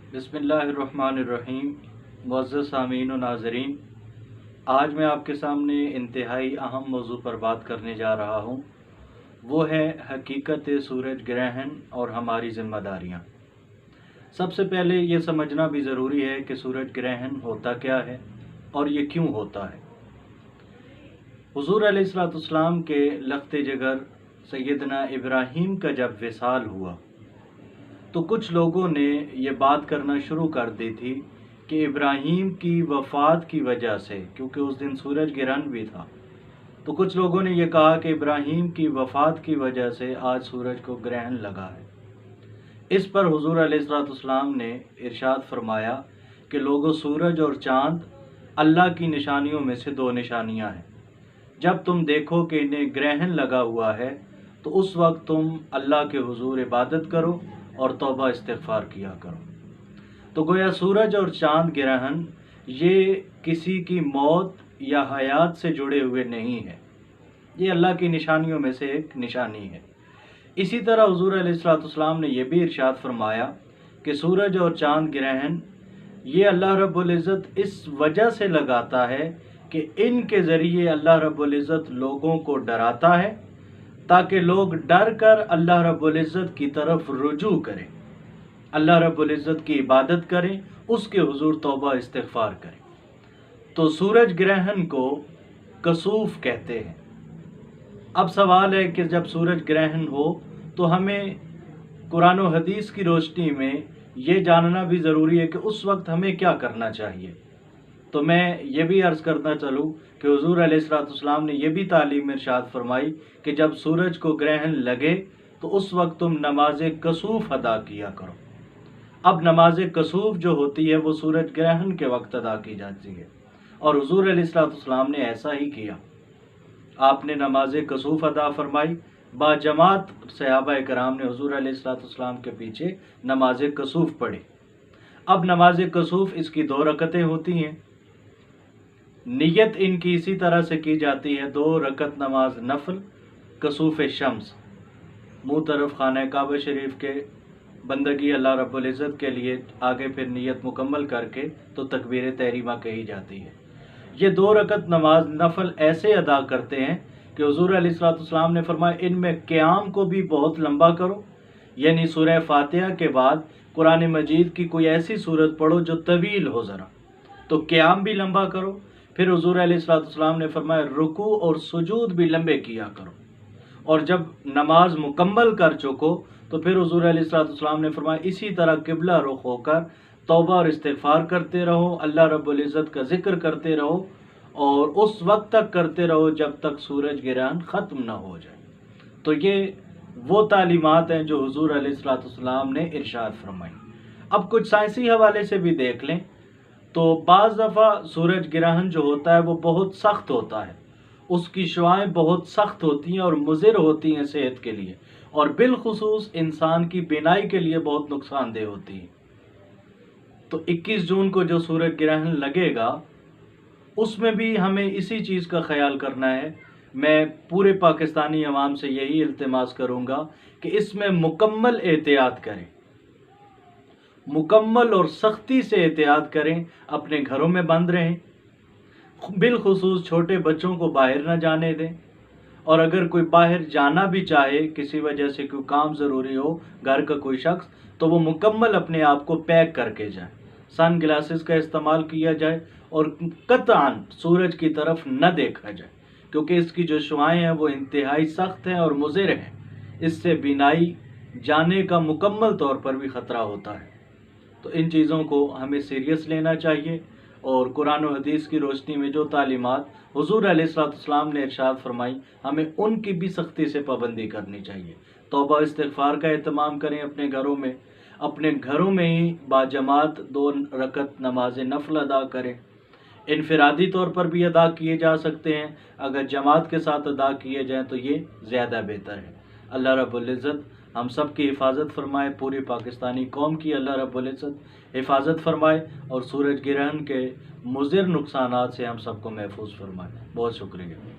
बिस्मिल्लाहिर्रहमानिर्रहीम। मुअज़्ज़ज़ सामीन व नाज़रीन, आज मैं आपके सामने इंतहाई अहम मौजू पर बात करने जा रहा हूँ। वो है हकीकत सूरज ग्रहण और हमारी ज़िम्मेदारियाँ। सबसे पहले ये समझना भी ज़रूरी है कि सूरज ग्रहण होता क्या है और ये क्यों होता है। हुज़ूर अलैहिस्सलाम के लख्त जिगर सैयदना इब्राहीम का जब विसाल हुआ तो कुछ लोगों ने ये बात करना शुरू कर दी थी कि इब्राहीम की वफ़ात की वजह से, क्योंकि उस दिन सूरज ग्रहण भी था, तो कुछ लोगों ने ये कहा कि इब्राहीम की वफ़ात की वजह से आज सूरज को ग्रहण लगा है। इस पर हुज़ूर अलैहिस्सलाम ने इरशाद फरमाया कि लोगों, सूरज और चाँद अल्लाह की निशानियों में से दो निशानियाँ हैं। जब तुम देखो कि इन्हें ग्रहण लगा हुआ है तो उस वक्त तुम अल्लाह के हुज़ूर इबादत करो और तौबा इस्तिग़फ़ार किया करो। तो गोया सूरज और चाँद ग्रहण ये किसी की मौत या हयात से जुड़े हुए नहीं है, ये अल्लाह की निशानियों में से एक निशानी है। इसी तरह हुज़ूर अलैहिस्सलाम ने यह भी इरशाद फरमाया कि सूरज और चाँद ग्रहण ये अल्लाह रब्बुल इज़्ज़त इस वजह से लगाता है कि इनके ज़रिए अल्लाह रब्बुल इज़्ज़त लोगों को डराता है ताकि लोग डर कर अल्लाह रब्बुल इज़्ज़त की तरफ रुजू करें, अल्लाह रब्बुल इज़्ज़त की इबादत करें, उसके हुज़ूर तौबा इस्तिग़फ़ार करें। तो सूरज ग्रहण को कसूफ कहते हैं। अब सवाल है कि जब सूरज ग्रहण हो तो हमें कुरान और हदीस की रोशनी में ये जानना भी ज़रूरी है कि उस वक्त हमें क्या करना चाहिए। तो मैं ये भी अर्ज़ करना चलूँ कि हुज़ूर अलैहिस्सलाम ने यह भी तालीम इरशाद फरमाई कि जब सूरज को ग्रहण लगे तो उस वक्त तुम नमाज कसूफ अदा किया करो। अब नमाज कसूफ जो होती है वो सूरज ग्रहण के वक्त अदा की जाती है और हुज़ूर अलैहिस्सलाम ने ऐसा ही किया। आपने नमाज कसूफ अदा फरमाई, बाजमात सहाबा कराम ने हुज़ूर अलैहिस्सलाम के पीछे नमाज कसूफ पढ़ी। अब नमाज कसूफ इसकी 2 रकतें होती हैं। नियत इनकी इसी तरह से की जाती है, 2 रकत नमाज नफल कसूफ शम्स, मुँह तरफ खाना काबा शरीफ के बंदगी अल्लाह रब्बुल इज़्ज़त के लिए, आगे फिर नियत मुकम्मल करके तो तकबीर तहरीमा कही जाती है। ये 2 रकत नमाज नफल ऐसे अदा करते हैं कि हुज़ूर अलैहिस्सलाम ने फरमाया इनमें क़याम को भी बहुत लंबा करो, यानी सूरह फातिहा के बाद कुरान मजीद की कोई ऐसी सूरत पढ़ो जो तवील हो ज़रा, तो क़याम भी लंबा करो। फिर हुज़ूर अलैहिस्सलाम ने फरमाया रुकू और सुजूद भी लंबे किया करो, और जब नमाज मुकम्मल कर चुको तो फिर हुज़ूर अलैहिस्सलाम ने फरमाया इसी तरह किबला रुख होकर तौबा और इस्तिग़फ़ार करते रहो, अल्लाह रब्बुल इज़्ज़त का ज़िक्र करते रहो और उस वक्त तक करते रहो जब तक सूरज ग्रहण ख़त्म ना हो जाए। तो ये वो तालीमात हैं जो हुज़ूर अलैहिस्सलाम ने इरशाद फरमाई। अब कुछ साइंसी हवाले से भी देख लें तो बाज़ दफ़ा सूरज ग्रहण जो होता है वो बहुत सख्त होता है, उसकी शुआएँ बहुत सख्त होती हैं और मुज़िर होती हैं सेहत के लिए, और बिलखुसूस इंसान की बीनाई के लिए बहुत नुकसानदेह होती हैं। तो 21 जून को जो सूरज ग्रहण लगेगा उसमें भी हमें इसी चीज़ का ख्याल करना है। मैं पूरे पाकिस्तानी अवाम से यही इल्तिमास करूँगा कि इसमें मुकम्मल एहतियात करें, मुकम्मल और सख्ती से एहतियात करें, अपने घरों में बंद रहें, बिलखुसूस छोटे बच्चों को बाहर ना जाने दें, और अगर कोई बाहर जाना भी चाहे किसी वजह से, कोई काम ज़रूरी हो, घर का कोई शख्स, तो वो मुकम्मल अपने आप को पैक करके जाए, सन ग्लासेस का इस्तेमाल किया जाए और कतआन सूरज की तरफ न देखा जाए, क्योंकि इसकी जो शुआएँ हैं वो इंतहाई सख्त हैं और मुज़िर हैं। इससे बीनाई जाने का मुकम्मल तौर पर भी ख़तरा होता है। तो इन चीज़ों को हमें सीरियस लेना चाहिए और कुरान और हदीस की रोशनी में जो तालीमात हुज़ूर अलैहिस्सलाम ने इरशाद फरमाई, हमें उनकी भी सख्ती से पाबंदी करनी चाहिए। तौबा इस्तिग़फ़ार का एहतमाम करें अपने घरों में ही बाजमात 2 रकत नमाज नफल अदा करें। इनफरादी तौर पर भी अदा किए जा सकते हैं, अगर जमात के साथ अदा किए जाएँ तो ये ज़्यादा बेहतर है। अल्लाह रब्बुल इज़्ज़त हम सब की हिफाजत फरमाए, पूरी पाकिस्तानी कौम की अल्लाह रब्बुल इज़्ज़त हिफाजत फरमाए और सूरज ग्रहण के मुज़िर नुकसानात से हम सबको महफूज फरमाए। बहुत शुक्रिया।